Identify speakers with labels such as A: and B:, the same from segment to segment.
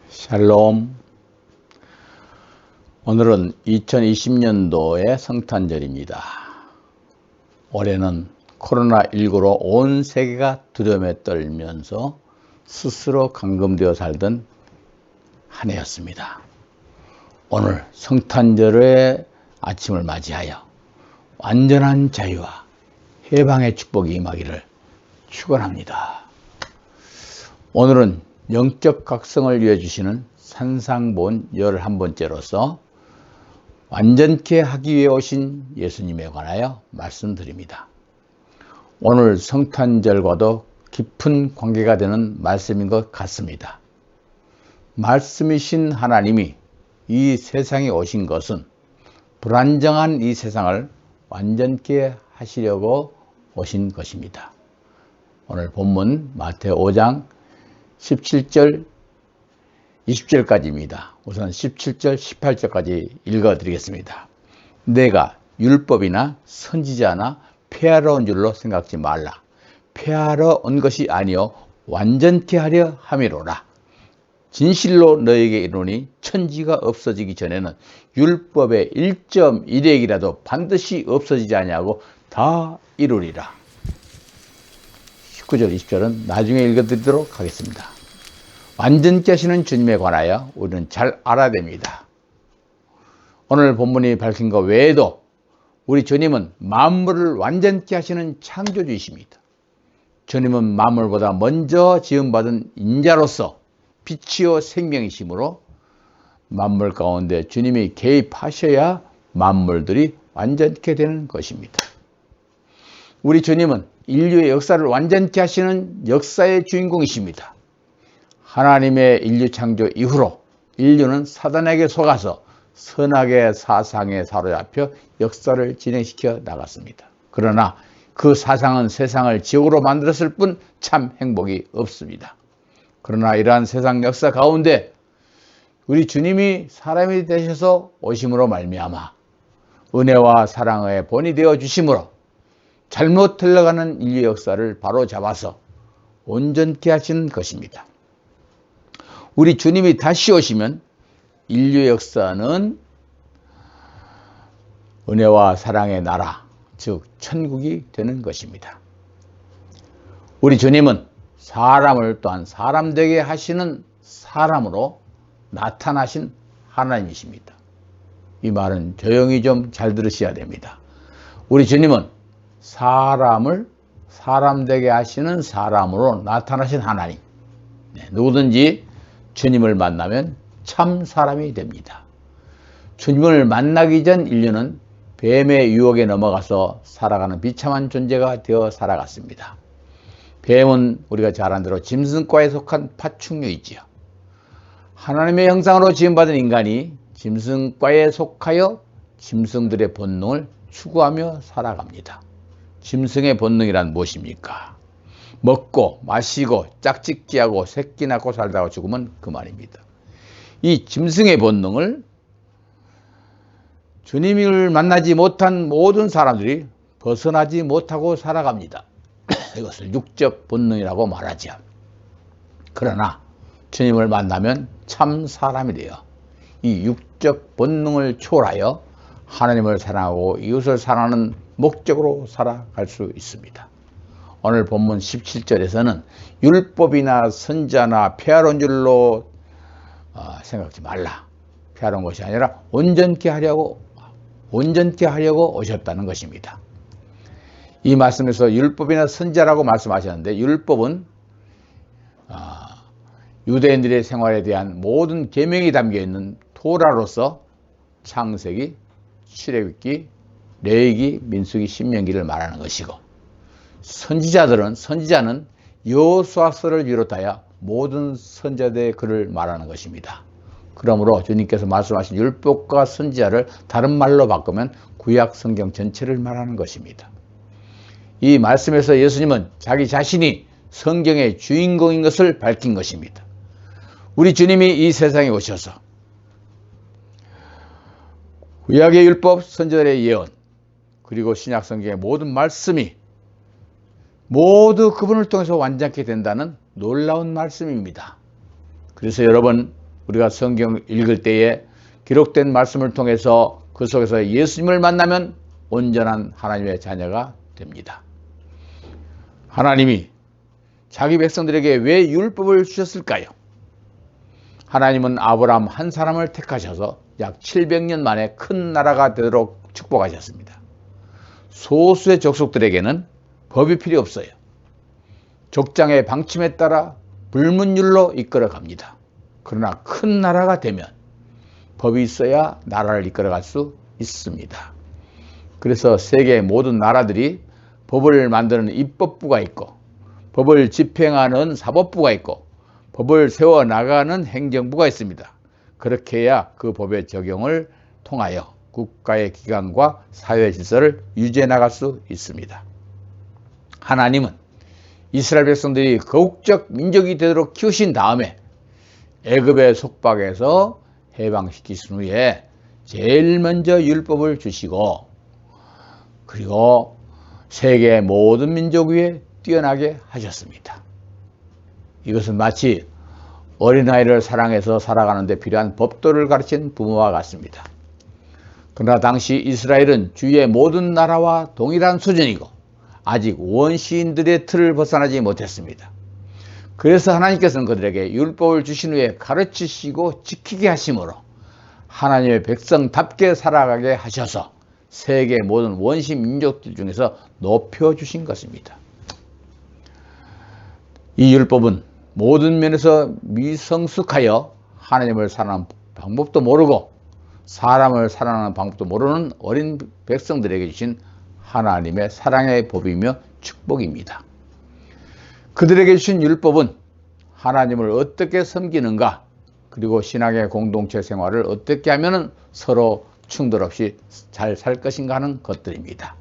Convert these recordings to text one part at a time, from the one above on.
A: 샬롬. 오늘은 2020년도의 성탄절입니다. 올해는 코로나19로 온 세계가 두려움에 떨면서 스스로 감금되어 살던 한 해였습니다. 오늘 성탄절의 아침을 맞이하여 완전한 자유와 해방의 축복이 임하기를 축원합니다. 오늘은 영적 각성을 위해 주시는 산상본 11번째로서 완전케 하기 위해 오신 예수님에 관하여 말씀드립니다. 오늘 성탄절과도 깊은 관계가 되는 말씀인 것 같습니다. 말씀이신 하나님이 이 세상에 오신 것은 불안정한 이 세상을 완전케 하시려고 오신 것입니다. 오늘 본문 마태오 5장 17절, 20절까지입니다. 우선 17절, 18절까지 읽어드리겠습니다. 내가 율법이나 선지자나 폐하러 온 줄로 생각지 말라. 폐하러 온 것이 아니요 완전케 하려 함이로라. 진실로 너에게 이르노니 천지가 없어지기 전에는 율법의 1.1핵이라도 반드시 없어지지 아니하고 다 이루리라. 19절, 20절은 나중에 읽어드리도록 하겠습니다. 완전케 하시는 주님에 관하여 우리는 잘 알아야 됩니다. 오늘 본문이 밝힌 것 외에도 우리 주님은 만물을 완전케 하시는 창조주이십니다. 주님은 만물보다 먼저 지음받은 인자로서 빛이요 생명이시므로 만물 가운데 주님이 개입하셔야 만물들이 완전케 되는 것입니다. 우리 주님은 인류의 역사를 완전케 하시는 역사의 주인공이십니다. 하나님의 인류 창조 이후로 인류는 사단에게 속아서 선악의 사상에 사로잡혀 역사를 진행시켜 나갔습니다. 그러나 그 사상은 세상을 지옥으로 만들었을 뿐 참 행복이 없습니다. 그러나 이러한 세상 역사 가운데 우리 주님이 사람이 되셔서 오심으로 말미암아 은혜와 사랑의 본이 되어 주심으로 잘못 흘러가는 인류 역사를 바로 잡아서 온전케 하신 것입니다. 우리 주님이 다시 오시면 인류 역사는 은혜와 사랑의 나라, 즉 천국이 되는 것입니다. 우리 주님은 사람을 또한 사람 되게 하시는 사람으로 나타나신 하나님이십니다. 이 말은 조용히 좀 잘 들으셔야 됩니다. 우리 주님은 사람을 사람 되게 하시는 사람으로 나타나신 하나님. 누구든지 주님을 만나면 참 사람이 됩니다. 주님을 만나기 전 인류는 뱀의 유혹에 넘어가서 살아가는 비참한 존재가 되어 살아갔습니다. 뱀은 우리가 잘 아는 대로 짐승과에 속한 파충류이지요. 하나님의 형상으로 지음받은 인간이 짐승과에 속하여 짐승들의 본능을 추구하며 살아갑니다. 짐승의 본능이란 무엇입니까? 먹고 마시고 짝짓기하고 새끼 낳고 살다가 죽으면 그만입니다. 이 짐승의 본능을 주님을 만나지 못한 모든 사람들이 벗어나지 못하고 살아갑니다. 이것을 육적 본능이라고 말하죠. 그러나 주님을 만나면 참 사람이 돼요. 이 육적 본능을 초월하여 하나님을 사랑하고 이웃을 사랑하는 목적으로 살아갈 수 있습니다. 오늘 본문 17절에서는 율법이나 선자나 폐하러 온 줄로 생각지 말라. 폐하러 온 것이 아니라 온전케 하려고 오셨다는 것입니다. 이 말씀에서 율법이나 선자라고 말씀하셨는데 율법은 유대인들의 생활에 대한 모든 계명이 담겨있는 토라로서 창세기, 출애굽기, 레위기, 민수기, 신명기를 말하는 것이고 선지자는 여호수아서를 비롯하여 모든 선지자들의 글을 말하는 것입니다. 그러므로 주님께서 말씀하신 율법과 선지자를 다른 말로 바꾸면 구약 성경 전체를 말하는 것입니다. 이 말씀에서 예수님은 자기 자신이 성경의 주인공인 것을 밝힌 것입니다. 우리 주님이 이 세상에 오셔서 구약의 율법, 선지자의 예언, 그리고 신약 성경의 모든 말씀이 모두 그분을 통해서 완전케 된다는 놀라운 말씀입니다. 그래서 여러분, 우리가 성경 읽을 때에 기록된 말씀을 통해서 그 속에서 예수님을 만나면 온전한 하나님의 자녀가 됩니다. 하나님이 자기 백성들에게 왜 율법을 주셨을까요? 하나님은 아브라함 한 사람을 택하셔서 약 700년 만에 큰 나라가 되도록 축복하셨습니다. 소수의 족속들에게는 법이 필요 없어요. 족장의 방침에 따라 불문율로 이끌어갑니다. 그러나 큰 나라가 되면 법이 있어야 나라를 이끌어갈 수 있습니다. 그래서 세계의 모든 나라들이 법을 만드는 입법부가 있고 법을 집행하는 사법부가 있고 법을 세워나가는 행정부가 있습니다. 그렇게 해야 그 법의 적용을 통하여 국가의 기관과 사회 질서를 유지해 나갈 수 있습니다. 하나님은 이스라엘 백성들이 거국적 민족이 되도록 키우신 다음에 애굽의 속박에서 해방시키신 후에 제일 먼저 율법을 주시고 그리고 세계 모든 민족 위에 뛰어나게 하셨습니다. 이것은 마치 어린아이를 사랑해서 살아가는 데 필요한 법도를 가르친 부모와 같습니다. 그러나 당시 이스라엘은 주위의 모든 나라와 동일한 수준이고 아직 원시인들의 틀을 벗어나지 못했습니다. 그래서 하나님께서는 그들에게 율법을 주신 후에 가르치시고 지키게 하심으로 하나님의 백성답게 살아가게 하셔서 세계 모든 원시 민족들 중에서 높여주신 것입니다. 이 율법은 모든 면에서 미성숙하여 하나님을 사랑하는 방법도 모르고 사람을 사랑하는 방법도 모르는 어린 백성들에게 주신 하나님의 사랑의 법이며 축복입니다. 그들에게 주신 율법은 하나님을 어떻게 섬기는가, 그리고 신앙의 공동체 생활을 어떻게 하면 서로 충돌 없이 잘 살 것인가 하는 것들입니다.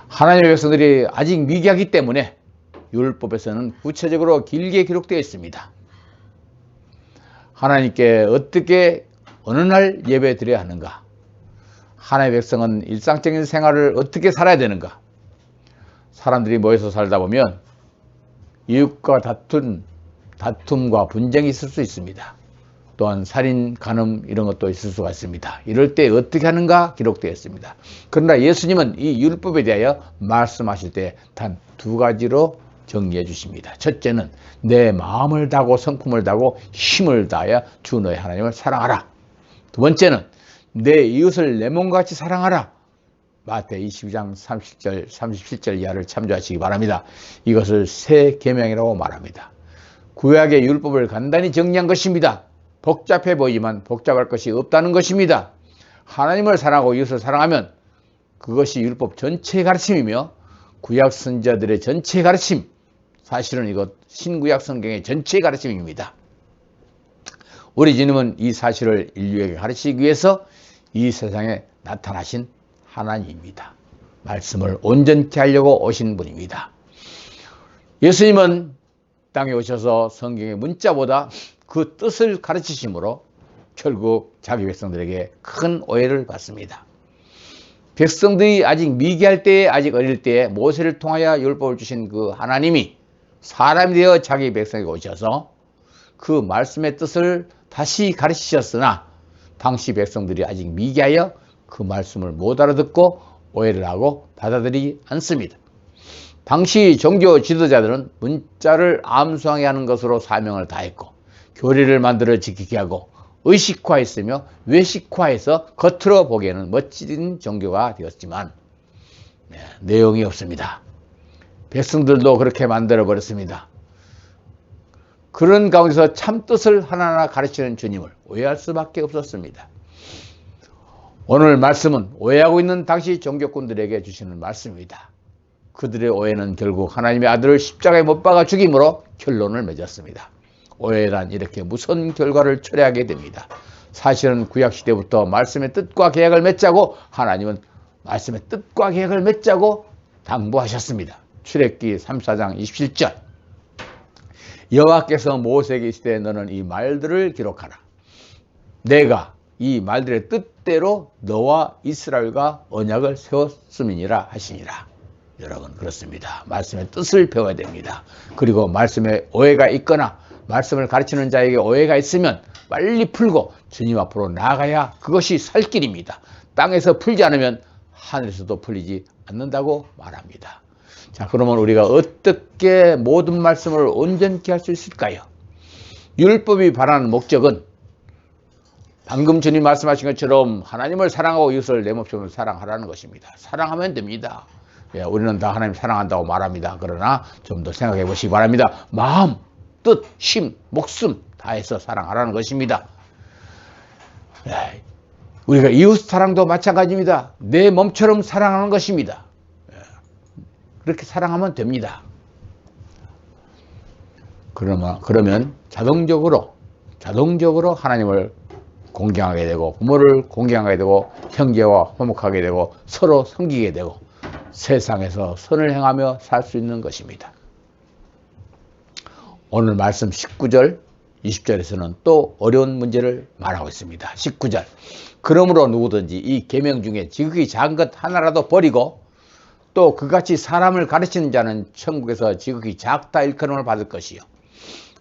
A: 하나님의 백성들이 아직 미개하기 때문에 율법에서는 구체적으로 길게 기록되어 있습니다. 하나님께 어떻게 어느 날 예배 드려야 하는가, 하나님의 백성은 일상적인 생활을 어떻게 살아야 되는가, 사람들이 모여서 살다 보면 이웃과 다툼과 분쟁이 있을 수 있습니다. 또한 살인, 간음 이런 것도 있을 수가 있습니다. 이럴 때 어떻게 하는가 기록되어 있습니다. 그러나 예수님은 이 율법에 대하여 말씀하실 때 단 두 가지로 정리해 주십니다. 첫째는 내 마음을 다하고 성품을 다하고 힘을 다하여 주 너의 하나님을 사랑하라. 두 번째는 내 이웃을 내 몸같이 사랑하라. 마태 22장 37절 이하를 참조하시기 바랍니다. 이것을 새 계명이라고 말합니다. 구약의 율법을 간단히 정리한 것입니다. 복잡해 보이지만 복잡할 것이 없다는 것입니다. 하나님을 사랑하고 이웃을 사랑하면 그것이 율법 전체의 가르침이며 구약 선지자들의 전체의 가르침, 사실은 이것 신구약 성경의 전체의 가르침입니다. 우리 주님은 이 사실을 인류에게 가르치기 위해서 이 세상에 나타나신 하나님입니다. 말씀을 온전케 하려고 오신 분입니다. 예수님은 땅에 오셔서 성경의 문자보다 그 뜻을 가르치심으로 결국 자기 백성들에게 큰 오해를 받습니다. 백성들이 아직 미개할 때에, 아직 어릴 때에 모세를 통하여 율법을 주신 그 하나님이 사람이 되어 자기 백성에게 오셔서 그 말씀의 뜻을 다시 가르치셨으나 당시 백성들이 아직 미개하여 그 말씀을 못 알아듣고 오해를 하고 받아들이지 않습니다. 당시 종교 지도자들은 문자를 암송하게 하는 것으로 사명을 다했고 교리를 만들어 지키게 하고 의식화했으며 외식화해서 겉으로 보기에는 멋진 종교가 되었지만 내용이 없습니다. 백성들도 그렇게 만들어 버렸습니다. 그런 가운데서 참뜻을 하나하나 가르치는 주님을 오해할 수밖에 없었습니다. 오늘 말씀은 오해하고 있는 당시 종교꾼들에게 주시는 말씀입니다. 그들의 오해는 결국 하나님의 아들을 십자가에 못 박아 죽임으로 결론을 맺었습니다. 오해란 이렇게 무서운 결과를 초래하게 됩니다. 사실은 구약시대부터 말씀의 뜻과 계약을 맺자고 하나님은 말씀의 뜻과 계약을 맺자고 당부하셨습니다. 출애굽기 34장 27절 여호와께서 모세에게 이르시되 너는 이 말들을 기록하라. 내가 이 말들의 뜻대로 너와 이스라엘과 언약을 세웠음이니라 하시니라. 여러분 그렇습니다. 말씀의 뜻을 배워야 됩니다. 그리고 말씀에 오해가 있거나 말씀을 가르치는 자에게 오해가 있으면 빨리 풀고 주님 앞으로 나아가야 그것이 살 길입니다. 땅에서 풀지 않으면 하늘에서도 풀리지 않는다고 말합니다. 자, 그러면 우리가 어떻게 모든 말씀을 온전케 할 수 있을까요? 율법이 바라는 목적은 방금 주님 말씀하신 것처럼 하나님을 사랑하고 이웃을 내 몸처럼 사랑하라는 것입니다. 사랑하면 됩니다. 예, 우리는 다 하나님 사랑한다고 말합니다. 그러나 좀 더 생각해 보시기 바랍니다. 마음, 뜻, 심, 목숨 다해서 사랑하라는 것입니다. 예, 우리가 이웃 사랑도 마찬가지입니다. 내 몸처럼 사랑하는 것입니다. 예, 그렇게 사랑하면 됩니다. 그러면 자동적으로 하나님을 공경하게 되고 부모를 공경하게 되고 형제와 화목하게 되고 서로 섬기게 되고 세상에서 선을 행하며 살 수 있는 것입니다. 오늘 말씀 19절 20절에서는 또 어려운 문제를 말하고 있습니다. 19절 그러므로 누구든지 이 계명 중에 지극히 작은 것 하나라도 버리고 또 그같이 사람을 가르치는 자는 천국에서 지극히 작다 일컬음을 받을 것이요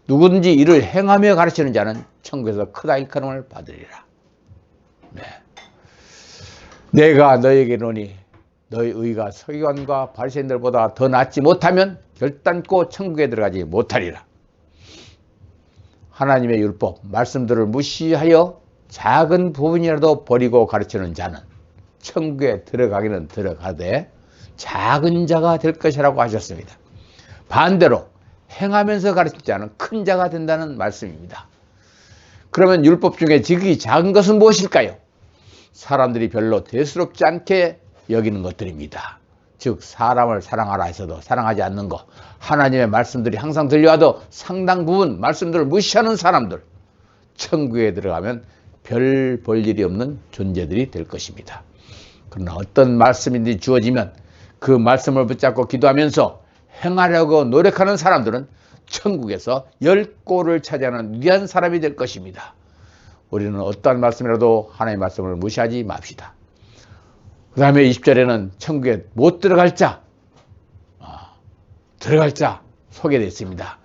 A: 누구든지 이를 행하며 가르치는 자는 천국에서 크다 일컬음을 받으리라. 네. 내가 너에게 이르노니 너희 의가 서기관과 바리새인들보다 더 낫지 못하면 결단코 천국에 들어가지 못하리라. 하나님의 율법 말씀들을 무시하여 작은 부분이라도 버리고 가르치는 자는 천국에 들어가기는 들어가되 작은 자가 될 것이라고 하셨습니다. 반대로 행하면서 가르치지 않은 큰 자가 된다는 말씀입니다. 그러면 율법 중에 지극히 작은 것은 무엇일까요? 사람들이 별로 대수롭지 않게 여기는 것들입니다. 즉 사람을 사랑하라 해서도 사랑하지 않는 것, 하나님의 말씀들이 항상 들려와도 상당 부분 말씀들을 무시하는 사람들, 천국에 들어가면 별 볼 일이 없는 존재들이 될 것입니다. 그러나 어떤 말씀인지 주어지면 그 말씀을 붙잡고 기도하면서 행하려고 노력하는 사람들은 천국에서 10골을 차지하는 위대한 사람이 될 것입니다. 우리는 어떠한 말씀이라도 하나님의 말씀을 무시하지 맙시다. 그 다음에 20절에는 천국에 못 들어갈 자, 들어갈 자 소개되어 있습니다.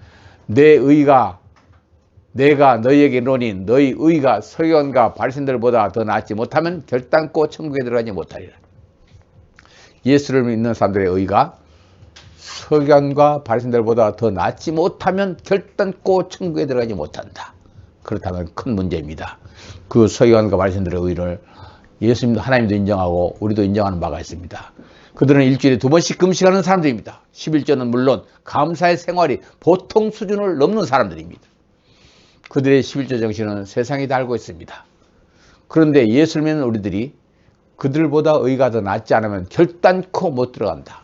A: 내가 너희에게 이르노니 너희 의가 서기관과 바리새인들보다 더 낫지 못하면 결단코 천국에 들어가지 못하리라. 예수를 믿는 사람들의 의가 서기관과 바리새인들보다 더 낫지 못하면 결단코 천국에 들어가지 못한다. 그렇다면 큰 문제입니다. 그 서기관과 바리새인들의 의를 예수님도 하나님도 인정하고 우리도 인정하는 바가 있습니다. 그들은 일주일에 2번씩 금식하는 사람들입니다. 11조는 물론 감사의 생활이 보통 수준을 넘는 사람들입니다. 그들의 11조 정신은 세상이 다 알고 있습니다. 그런데 예수를 믿는 우리들이 그들보다 의가 더 낫지 않으면 결단코 못 들어간다.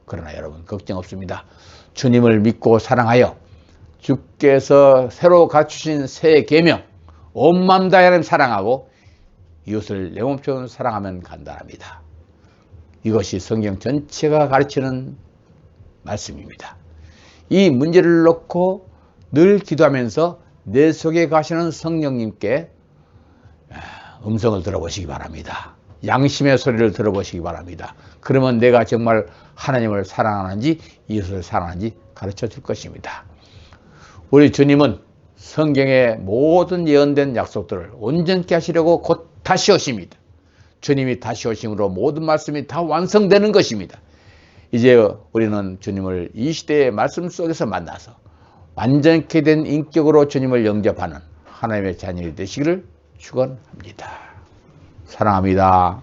A: 그러나 여러분 걱정 없습니다. 주님을 믿고 사랑하여 주께서 새로 갖추신 새 계명 온 마음 다해 하나님 사랑하고 이웃을 내 몸처럼 사랑하면 간단합니다. 이것이 성경 전체가 가르치는 말씀입니다. 이 문제를 놓고 늘 기도하면서 내 속에 가시는 성령님께 음성을 들어보시기 바랍니다. 양심의 소리를 들어보시기 바랍니다. 그러면 내가 정말 하나님을 사랑하는지 이웃을 사랑하는지 가르쳐 줄 것입니다. 우리 주님은 성경의 모든 예언된 약속들을 온전케 하시려고 곧 다시 오십니다. 주님이 다시 오심으로 모든 말씀이 다 완성되는 것입니다. 이제 우리는 주님을 이 시대의 말씀 속에서 만나서 완전케 된 인격으로 주님을 영접하는 하나님의 자녀이 되시기를 축원합니다. 사랑합니다.